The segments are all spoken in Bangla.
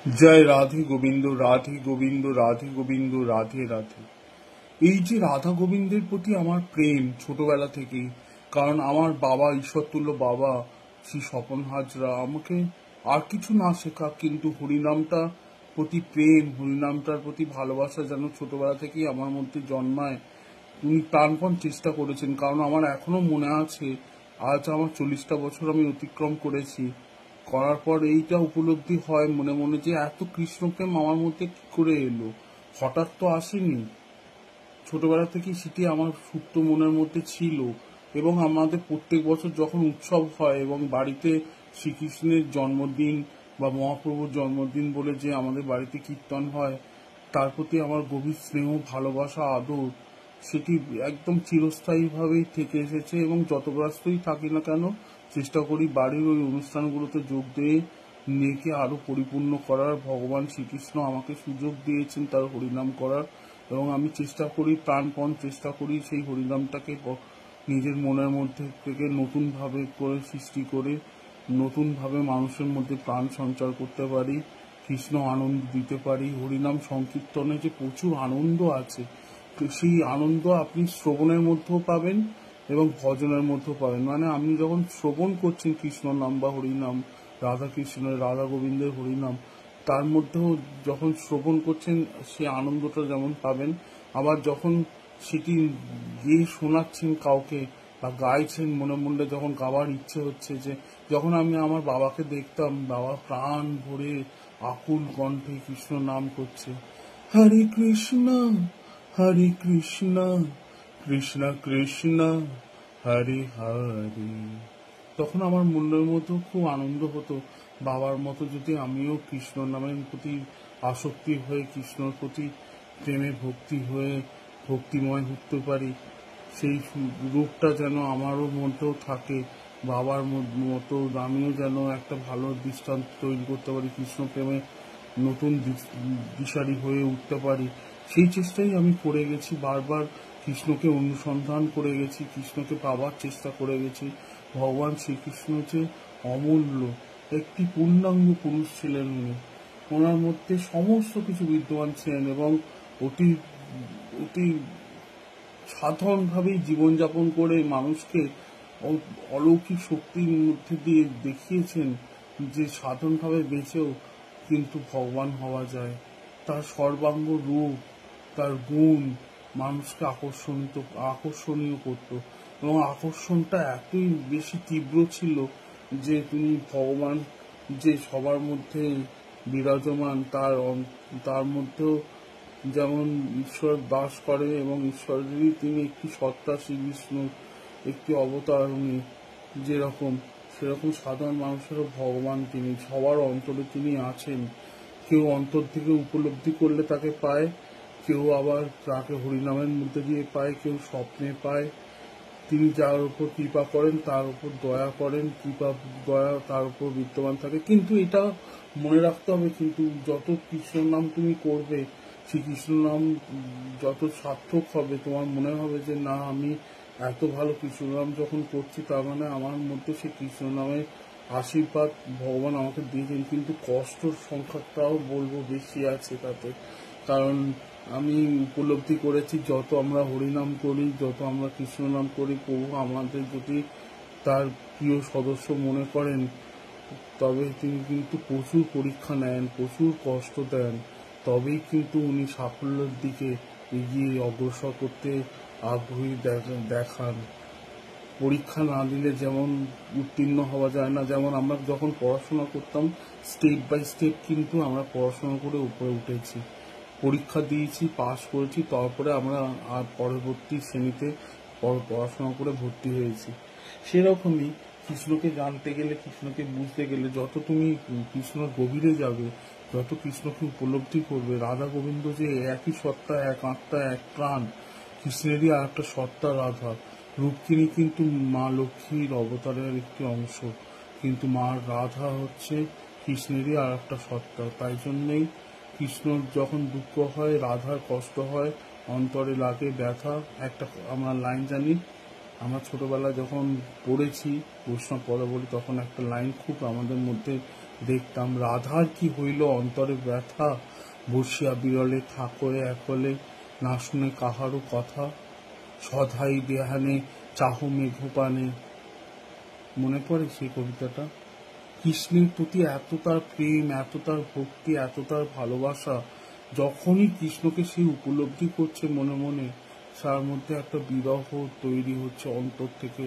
জয় রাধে গোবিন্দ, রাধে গোবিন্দ, রাধে গোবিন্দ, রাধে রাধে। এই যে রাধা গোবিন্দের প্রতি আমার প্রেম ছোটবেলা থেকেই, কারণ আমার বাবা, ঈশ্বরতুল্য বাবা শ্রী স্বপন হাজরা আমাকে আর কিছু না শেখা, কিন্তু হরিনামটা প্রতি প্রেম, হরিনামটার প্রতি ভালোবাসা যেন ছোটবেলা থেকেই আমার মধ্যে জন্মায়। উনি প্রাণপণ চেষ্টা করেছেন, কারণ আমার এখনো মনে আছে, আজ আমার 40টা বছর আমি অতিক্রম করেছি। করার পর এইটা উপলব্ধি হয় মনে মনে যে এত কৃষ্ণপ্রেম আমার মধ্যে কি করে এলো, হঠাৎ তো আসেনি। ছোটবেলা থেকে সেটি আমার সুপ্ত মনের মধ্যে ছিল। এবং আমাদের প্রত্যেক বছর যখন উৎসব হয় এবং বাড়িতে শ্রীকৃষ্ণের জন্মদিন বা মহাপ্রভুর জন্মদিন বলে যে আমাদের বাড়িতে কীর্তন হয়, তার প্রতি আমার গভীর স্নেহ, ভালোবাসা, আদর সেটি একদম চিরস্থায়ীভাবেই থেকে এসেছে। এবং যত ব্যস্তই থাকি না কেন, চেষ্টা করি বাড়ির ওই অনুষ্ঠানগুলোতে যোগ দিয়ে নিজেকে আরো পরিপূর্ণ করার। ভগবান শ্রীকৃষ্ণ আমাকে সুযোগ দিয়েছেন তার হরিনাম করার, এবং আমি চেষ্টা করি, প্রাণপণ চেষ্টা করি সেই হরিনামটাকে নিজের মনের মধ্যে থেকে নতুন ভাবে করে সৃষ্টি করে নতুন ভাবে মানুষের মধ্যে প্রাণ সঞ্চার করতে পারি, কৃষ্ণ আনন্দ দিতে পারি। হরিনাম সংকীর্তনে যে প্রচুর আনন্দ আছে, তো সেই আনন্দ আপনি শ্রবণের মধ্যেও পাবেন এবং ভজনের মধ্যেও পাবেন। মানে আপনি যখন শ্রবণ করছেন কৃষ্ণ নাম বা হরিনাম, রাধা কৃষ্ণের, রাধা গোবিন্দের হরিনাম, তার মধ্যেও যখন শ্রবণ করছেন সে আনন্দটা যেমন পাবেন, আবার যখন সেটি গিয়ে শোনাচ্ছেন কাউকে বা গাইছেন মনে মনে, যখন গাওয়ার ইচ্ছে হচ্ছে, যে যখন আমি আমার বাবাকে দেখতাম, বাবা প্রাণ ভরে আকুল কণ্ঠে কৃষ্ণ নাম করছে, হরে কৃষ্ণ হরে কৃষ্ণ কৃষ্ণ কৃষ্ণ হরে হরে, তখন আমার মনের মতো খুব আনন্দ হতো। বাবার মতো যদি আমিও কৃষ্ণ নামের প্রতি আসক্তি হয়ে, কৃষ্ণর প্রতি প্রেমে ভক্তি হয়ে ভক্তিময় হতে পারি, সেই রূপটা যেন আমারও মধ্যেও থাকে। বাবার মতো আমিও যেন একটা ভালো দৃষ্টান্ত তৈরি করতে পারি, কৃষ্ণ প্রেমে নতুন দিশারি হয়ে উঠতে পারি, সেই চেষ্টাই আমি করে গেছি। বারবার কৃষ্ণকে অনুসন্ধান করে গেছি, কৃষ্ণকে পাওয়ার চেষ্টা করে গেছি। ভগবান শ্রীকৃষ্ণ যে অমূল্য একটি পূর্ণাঙ্গ পুরুষ ছিলেন উনি, ওনার মধ্যে সমস্ত কিছু বিদ্যমান ছিলেন এবং অতি অতি সাধারণভাবেই জীবনযাপন করে মানুষকে অলৌকিক শক্তির মধ্যে দিয়ে দেখিয়েছেন যে সাধারণভাবে বেঁচেও কিন্তু ভগবান হওয়া যায়। তার সর্বাঙ্গ রূপ, তার গুণ মানুষকে আকর্ষণীয় করত, এবং আকর্ষণটা এতই বেশি তীব্র ছিল যে তিনি ভগবান যে সবার মধ্যে বিরাজমান, তার মধ্যেও যেমন ঈশ্বর বাস করে, এবং ঈশ্বরেরই তিনি একটি সত্তা, শ্রীকৃষ্ণ একটি অবতার উনি, যেরকম সেরকম সাধারণ মানুষেরও ভগবান তিনি, সবার অন্তরে তিনি আছেন। কেউ অন্তর থেকে উপলব্ধি করলে তাকে পায়, কেউ আবার তাকে হরিনামের মধ্যে দিয়ে পায়, কেউ স্বপ্নে পায়। তিনি যার উপর কৃপা করেন তার উপর দয়া করেন, কৃপা দয়া তার উপর বিদ্যমান থাকে। কিন্তু এটা মনে রাখতে হবে, কিন্তু যত কৃষ্ণ নাম তুমি করবে, শ্রীকৃষ্ণ নাম যত সার্থক হবে, তোমার মনে হবে যে না, আমি এত ভালো কৃষ্ণ নাম যখন করছি, তার মানে আমার মধ্যে সেই কৃষ্ণ নামের আশীর্বাদ ভগবান আমাকে দিয়েছেন। কিন্তু কষ্টর সংখ্যাটাও বলবো বেশি আছে তাতে, কারণ আমি উপলব্ধি করেছি যত আমরা হরিনাম করি, যত আমরা কৃষ্ণ নাম করি, প্রভু আমাদের যদি তার প্রিয় সদস্য মনে করেন, তবে তিনি কিন্তু প্রচুর পরীক্ষা নেন, প্রচুর কষ্ট দেন, তবেই কিন্তু উনি সাফল্যের দিকে এগিয়ে অগ্রসর করতে আগ্রহী দেখান। পরীক্ষা না দিলে যেমন উত্তীর্ণ হওয়া যায় না, যেমন আমরা যখন পড়াশোনা করতাম স্টেপ বাই স্টেপ কিন্তু আমরা পড়াশোনা করে উপরে উঠেছি, পরীক্ষা দিয়েছি, পাশ করেছি, তারপরে আমরা আর পরবর্তী শ্রেণীতে পড়াশোনা করে ভর্তি হয়েছি। সেরকমই কৃষ্ণকে জানতে গেলে, কৃষ্ণকে বুঝতে গেলে, যত তুমি কৃষ্ণর গভীরে যাবে, যত কৃষ্ণকে উপলব্ধি করবে, রাধা গোবিন্দ যে একই সত্তা, এক আত্মা, এক প্রাণ, কৃষ্ণেরই আর একটা সত্তা রাধা। রুক্মিণী কিন্তু মা লক্ষ্মীর অবতারের একটি অংশ, কিন্তু মা রাধা হচ্ছে কৃষ্ণেরই আর একটা সত্তা। তাই জন্যই কৃষ্ণ যখন দুঃখ হয়, রাধার কষ্ট হয়, অন্তরে লাগে ব্যথা। একটা আমরা লাইন জানি, আমরা ছোটবেলায় যখন পড়েছি বৈষ্ণব পদাবলী, তখন একটা লাইন খুব আমাদের মধ্যে দেখতাম রাধার কি হইল অন্তরে ব্যথা, বসিয়া বিরলে ঠাকুরে একলে, না শুনে কাহারও কথা, সধাই দেহানে চাহ মেঘপানে। মনে পড়ে সেই কবিতাটা? কৃষ্ণের প্রতি এত তার প্রেম, এত তার ভক্তি, এত তার ভালোবাসা, যখনই কৃষ্ণকে সে উপলব্ধি করছে মনে মনে, তার মধ্যে একটা বিরহ তৈরি হচ্ছে অন্তর থেকে,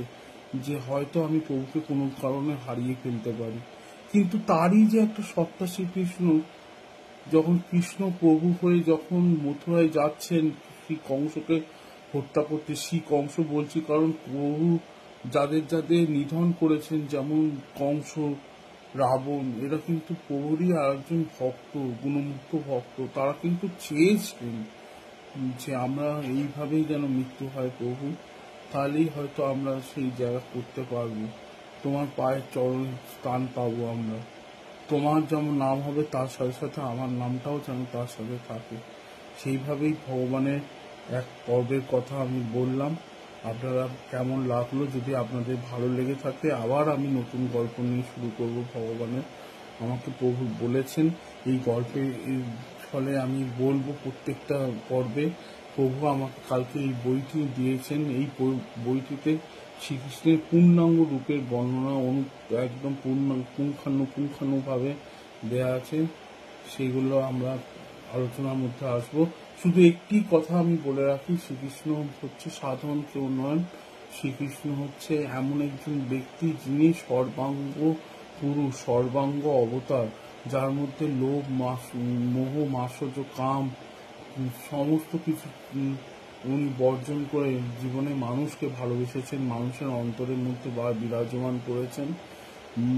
যে হয়তো আমি প্রভুকে কোনো কারণে হারিয়ে ফেলতে পারি। কিন্তু তারই যে একটা সত্তা শ্রীকৃষ্ণ, যখন কৃষ্ণ প্রভু হয়ে যখন মথুরায় যাচ্ছেন শ্রী কংসকে হত্যা করতে, শ্রী কংস বলছি কারণ প্রভু যাদের যাদের নিধন করেছেন, যেমন কংস, রাবণ, এরা কিন্তু প্রভুরই আরেকজন ভক্ত, গুণমুক্ত ভক্ত। তারা কিন্তু চেয়েছেন যে আমরা এইভাবেই যেন মৃত্যু হয় প্রভু, তাহলেই হয়তো আমরা সেই জায়গা করতে পারবো, তোমার পায়ের চরণ স্থান পাবো আমরা, তোমার যেমন নাম হবে তার সাথে সাথে আমার নামটাও যেন তার সাথে থাকে। সেইভাবেই ভগবানের এক পর্বের কথা আমি বললাম। আপনারা কেমন লাগলো? যদি আপনাদের ভালো লেগে থাকে আবার আমি নতুন গল্প নিয়ে শুরু করব ভগবানের। আমাকে প্রভু বলেছেন এই গল্পের ফলে আমি বলবো প্রত্যেকটা পর্বে। প্রভু আমাকে কালকে এই বইটি দিয়েছেন, এই বইটিতে শ্রীকৃষ্ণের পূর্ণাঙ্গ রূপের বর্ণনা একদম পুঙ্খানুপুঙ্খানুভাবে দেয়া আছে। সেগুলো আমরা আলোচনার মধ্যে আসবো। শুধু একটি কথা আমি বলে রাখি, শ্রীকৃষ্ণ হচ্ছে সাধারণ কেউ নয়। শ্রীকৃষ্ণ হচ্ছে এমন একজন ব্যক্তি যিনি সর্বাঙ্গ পুরুষ, সর্বাঙ্গ অবতার, যার মধ্যে লোভ, মোহ, মাৎসর্য, কাম সমস্ত কিছু উনি বর্জন করে জীবনে মানুষকে ভালোবেসেছেন, মানুষের অন্তরের মধ্যে বিরাজমান করেছেন।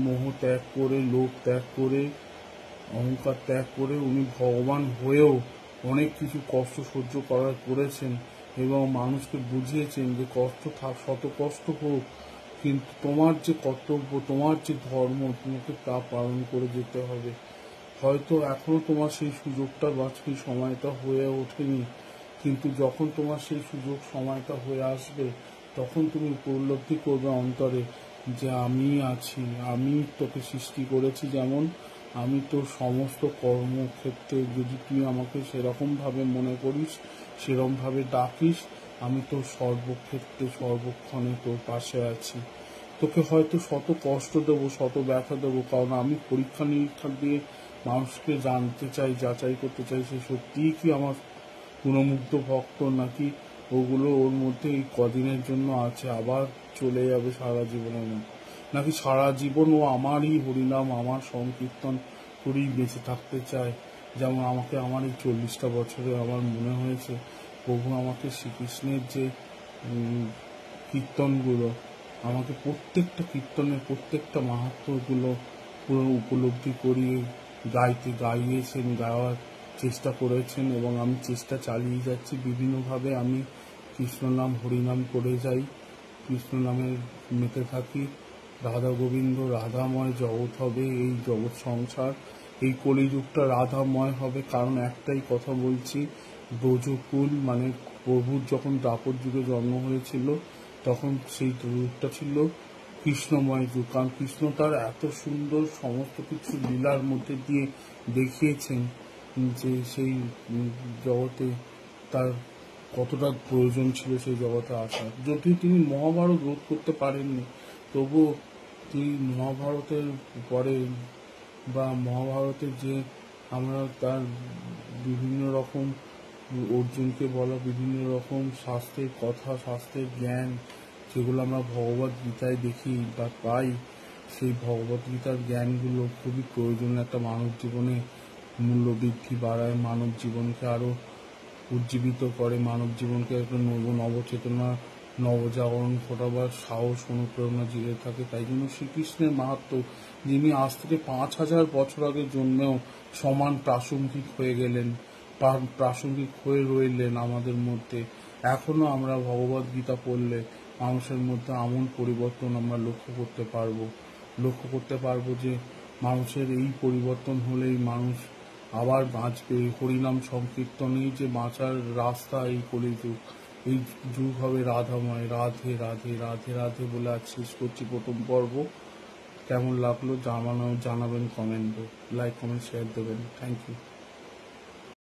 মোহ ত্যাগ করে, লোভ ত্যাগ করে, অহংকার ত্যাগ করে উনি ভগবান হয়েও অনেক কিছু কষ্ট সহ্য করেছেন এবং মানুষকে বুঝিয়েছেন যে কষ্ট শত কষ্ট হোক, কিন্তু তোমার যে কর্তব্য, তোমার যে ধর্ম, তোমাকে তা পালন করে যেতে হবে। হয়তো এখনো তোমার সেই সুযোগটা বা সেই সময়টা হয়ে ওঠেনি, কিন্তু যখন তোমার সেই সুযোগ সময়টা হয়ে আসবে, তখন তুমি উপলব্ধি করবে অন্তরে যে আমি আছি, আমি তোকে সৃষ্টি করেছি, যেমন আমি তোর সমস্ত কর্মক্ষেত্রে যদি তুই আমাকে সেরকম ভাবে মনে করিস, সেরকম ভাবে ডাকিস, আমি তোর সর্বক্ষেত্রে সর্বক্ষণে তোর পাশে আছি। তোকে হয়তো শত কষ্ট দেবো, শত ব্যথা দেবো, কারণ আমি পরীক্ষা নিরীক্ষা দিয়ে মানুষকে জানতে চাই, যাচাই করতে চাই সে সত্যিই কি আমার গুণমুগ্ধ ভক্ত, নাকি ওগুলো ওর মধ্যে এই কদিনের জন্য আছে, আবার চলে যাবে সারা জীবনের মধ্যে, নাকি সারা জীবন ও আমারই হরিনাম, আমার সংকীর্তন করেই বেঁচে থাকতে চায়। যেমন আমাকে আমার এই 40টা বছরে আমার মনে হয়েছে প্রভু আমাকে শ্রীকৃষ্ণের যে কীর্তনগুলো, আমাকে প্রত্যেকটা কীর্তনের প্রত্যেকটা মাহাত্ম্যগুলো পুরো উপলব্ধি করিয়ে গাইয়েছেন, গাওয়ার চেষ্টা করেছেন, এবং আমি চেষ্টা চালিয়ে যাচ্ছি। বিভিন্নভাবে আমি কৃষ্ণ নাম হরিনাম করে যাই, কৃষ্ণ নামে মেতে থাকি। রাধা গোবিন্দ রাধাময় জগৎ হবে, এই জগৎ সংসার, এই কলিযুগটা রাধাময় হবে। কারণ একটাই কথা বলছি, ব্রজকুল মানে প্রভুর যখন দ্বাপর যুগে জন্ম হয়েছিল, তখন সেই যুগটা ছিল কৃষ্ণময় যুগ। কারণ কৃষ্ণ তার এত সুন্দর সমস্ত কিছু লীলার মধ্যে দিয়ে দেখিয়েছেন যে সেই জগতে তার কতটা প্রয়োজন ছিল সেই জগতে আসার। যদিও তিনি মহাভারত রোধ করতে পারেননি, তবুও তিনি মহাভারতের পরে বা মহাভারতের যে আমরা তার বিভিন্ন রকম অর্জুনকে বলা বিভিন্ন রকম শাস্ত্রের কথা, শাস্ত্রের জ্ঞান, যেগুলো আমরা ভগবত গীতায় দেখি বা পাই, সেই ভগবত গীতার জ্ঞানগুলো খুবই প্রয়োজনীয় একটা মানব জীবনে মূল্য বৃদ্ধি বাড়ায়, মানব জীবনকে আরো উজ্জীবিত করে, মানব জীবনকে একটা নবচেতনা, নবজাগরণ ঘটাবার সাহস, অনুপ্রেরণা জেগে থাকে। তাই জন্য শ্রীকৃষ্ণের মাহাত্ম্য, যিনি আজ থেকে 5000 বছর আগে জন্মেও সমান প্রাসঙ্গিক হয়ে গেলেন, প্রাসঙ্গিক হয়ে রইলেন আমাদের মধ্যে। এখনো আমরা ভগবত গীতা পড়লে মানুষের মধ্যে আমূল পরিবর্তন আমরা লক্ষ্য করতে পারবো যে মানুষের এই পরিবর্তন হলেই মানুষ আবার বাঁচবে। হরিনাম সংকীর্তনেই যে বাঁচার রাস্তা এই কলিযুগ, এই যুগ হবে রাধাময়। রাধে রাধে রাধে রাধে বলে আজ শেষ করছি প্রথম পর্ব। কেমন লাগলো জানাবেন কমেন্টে, লাইক কমেন্ট শেয়ার দেবেন। Thank you.